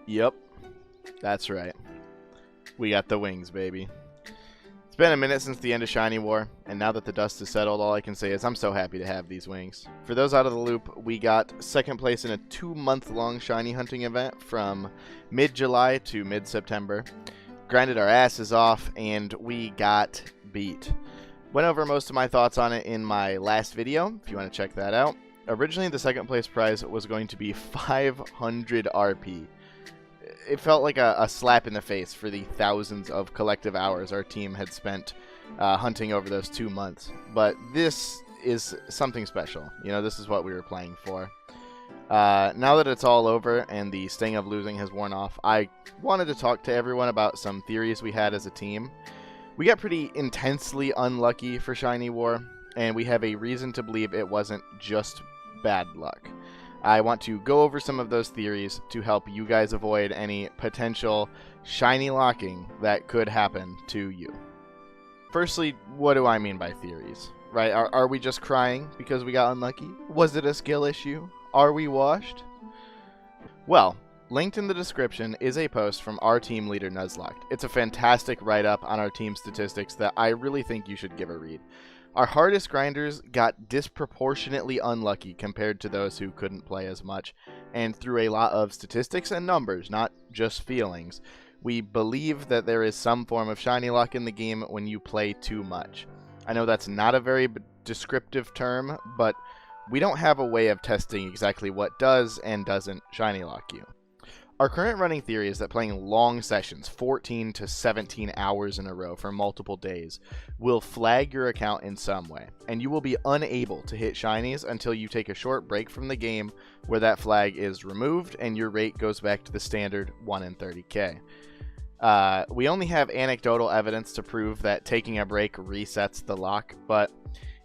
Yep, that's right. We got the wings, baby. It's been a minute since the end of Shiny War, and now that the dust has settled, all I can say is I'm so happy to have these wings. For those out of the loop, we got second place in a 2-month-long shiny hunting event from mid-July to mid-September. Grinded our asses off, and we got beat. Went over most of my thoughts on it in my last video, if you want to check that out. Originally, the second place prize was going to be 500 RP. It felt like a slap in the face for the thousands of collective hours our team had spent hunting over those 2 months. But this is something special. You know, this is what we were playing for. Now that it's all over and the sting of losing has worn off, I wanted to talk to everyone about some theories we had as a team. We got pretty intensely unlucky for Shiny War, and we have a reason to believe it wasn't just bad luck. I want to go over some of those theories to help you guys avoid any potential shiny locking that could happen to you. Firstly, what do I mean by theories? Right? Are we just crying because we got unlucky? Was it a skill issue? Are we washed? Well, linked in the description is a post from our team leader Nuzlocke. It's a fantastic write-up on our team statistics that I really think you should give a read. Our hardest grinders got disproportionately unlucky compared to those who couldn't play as much, and through a lot of statistics and numbers, not just feelings, we believe that there is some form of shiny luck in the game when you play too much. I know that's not a very descriptive term, but we don't have a way of testing exactly what does and doesn't shiny lock you. Our current running theory is that playing long sessions, 14 to 17 hours in a row for multiple days, will flag your account in some way, and you will be unable to hit shinies until you take a short break from the game where that flag is removed and your rate goes back to the standard 1 in 30k. We only have anecdotal evidence to prove that taking a break resets the lock, but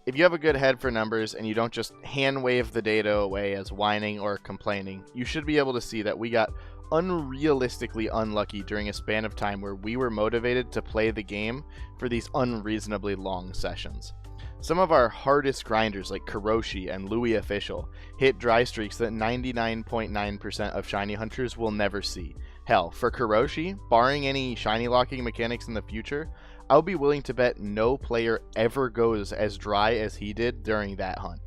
if you have a good head for numbers and you don't just hand wave the data away as whining or complaining, you should be able to see that we got unrealistically unlucky during a span of time where we were motivated to play the game for these unreasonably long sessions. Some of our hardest grinders like Karoshi and Louis Official hit dry streaks that 99.9% of shiny hunters will never see. Hell, for Karoshi, barring any shiny locking mechanics in the future, I'll be willing to bet no player ever goes as dry as he did during that hunt.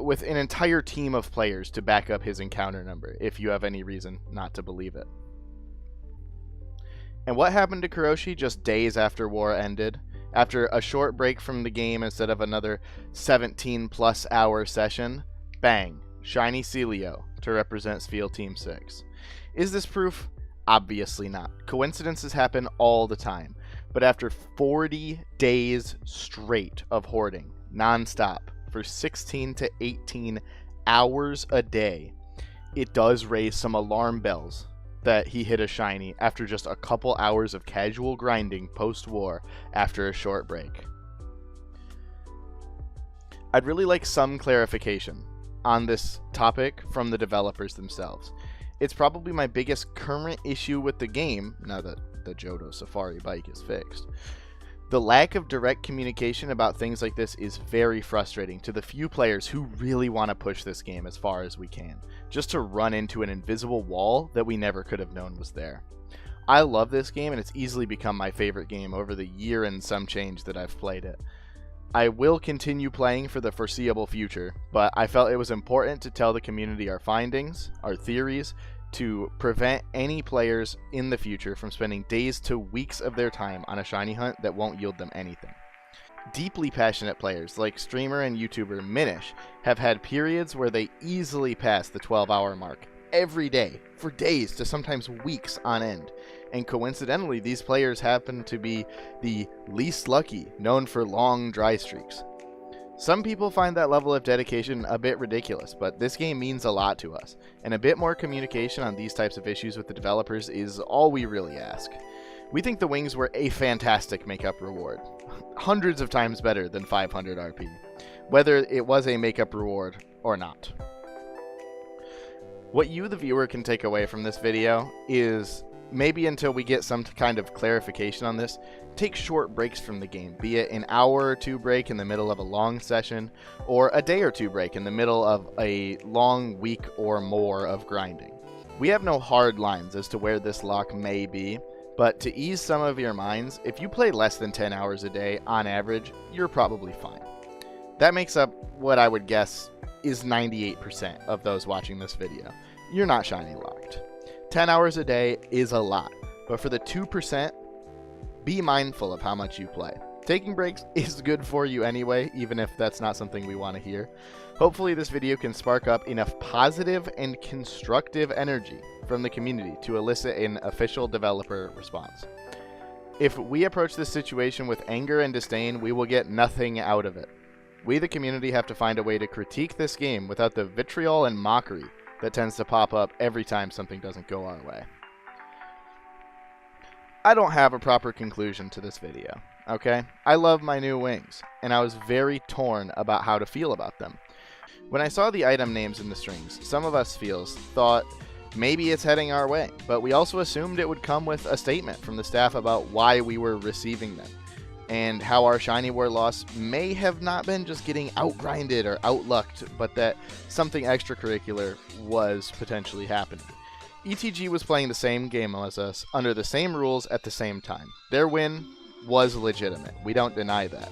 With an entire team of players to back up his encounter number, if you have any reason not to believe it. And what happened to Karoshi just days after war ended? After a short break from the game instead of another 17+ hour session, bang, shiny Celio to represent Spiel Team 6. Is this proof? Obviously not. Coincidences happen all the time. But after 40 days straight of hoarding, non-stop, for 16 to 18 hours a day, it does raise some alarm bells that he hit a shiny after just a couple hours of casual grinding post-war after a short break. I'd really like some clarification on this topic from the developers themselves. It's probably my biggest current issue with the game, now that the Johto Safari bike is fixed. The lack of direct communication about things like this is very frustrating to the few players who really want to push this game as far as we can, just to run into an invisible wall that we never could have known was there. I love this game, and it's easily become my favorite game over the year and some change that I've played it. I will continue playing for the foreseeable future, but I felt it was important to tell the community our findings, our theories, to prevent any players in the future from spending days to weeks of their time on a shiny hunt that won't yield them anything. Deeply passionate players like streamer and YouTuber Minish have had periods where they easily pass the 12-hour mark every day for days to sometimes weeks on end. And coincidentally, these players happen to be the least lucky, known for long dry streaks. Some people find that level of dedication a bit ridiculous, but this game means a lot to us, and a bit more communication on these types of issues with the developers is all we really ask. We think the wings were a fantastic makeup reward, hundreds of times better than 500 RP, whether it was a makeup reward or not. What you, the viewer, can take away from this video is, maybe until we get some kind of clarification on this, take short breaks from the game, be it an hour or two break in the middle of a long session, or a day or two break in the middle of a long week or more of grinding. We have no hard lines as to where this lock may be, but to ease some of your minds, if you play less than 10 hours a day on average, you're probably fine. That makes up what I would guess is 98% of those watching this video. You're not shiny locked. 10 hours a day is a lot, but for the 2%, be mindful of how much you play. Taking breaks is good for you anyway, even if that's not something we want to hear. Hopefully this video can spark up enough positive and constructive energy from the community to elicit an official developer response. If we approach this situation with anger and disdain, we will get nothing out of it. We, the community, have to find a way to critique this game without the vitriol and mockery that tends to pop up every time something doesn't go our way. I don't have a proper conclusion to this video, okay? I love my new wings, and I was very torn about how to feel about them. When I saw the item names in the strings, some of us thought maybe it's heading our way, but we also assumed it would come with a statement from the staff about why we were receiving them, and how our Shiny War loss may have not been just getting outgrinded or outlucked, but that something extracurricular was potentially happening. ETG was playing the same game as us, under the same rules at the same time. Their win was legitimate, we don't deny that.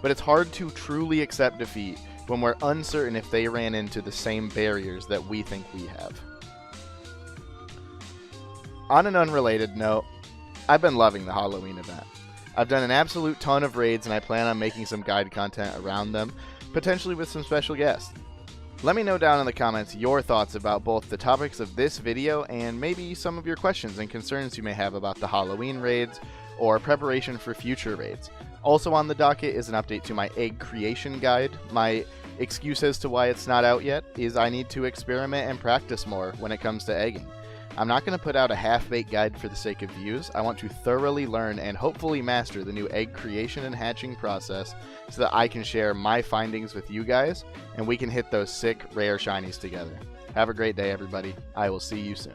But it's hard to truly accept defeat when we're uncertain if they ran into the same barriers that we think we have. On an unrelated note, I've been loving the Halloween event. I've done an absolute ton of raids and I plan on making some guide content around them, potentially with some special guests. Let me know down in the comments your thoughts about both the topics of this video and maybe some of your questions and concerns you may have about the Halloween raids or preparation for future raids. Also on the docket is an update to my egg creation guide. My excuse as to why it's not out yet is I need to experiment and practice more when it comes to egging. I'm not going to put out a half-baked guide for the sake of views. I want to thoroughly learn and hopefully master the new egg creation and hatching process so that I can share my findings with you guys and we can hit those sick, rare shinies together. Have a great day, everybody. I will see you soon.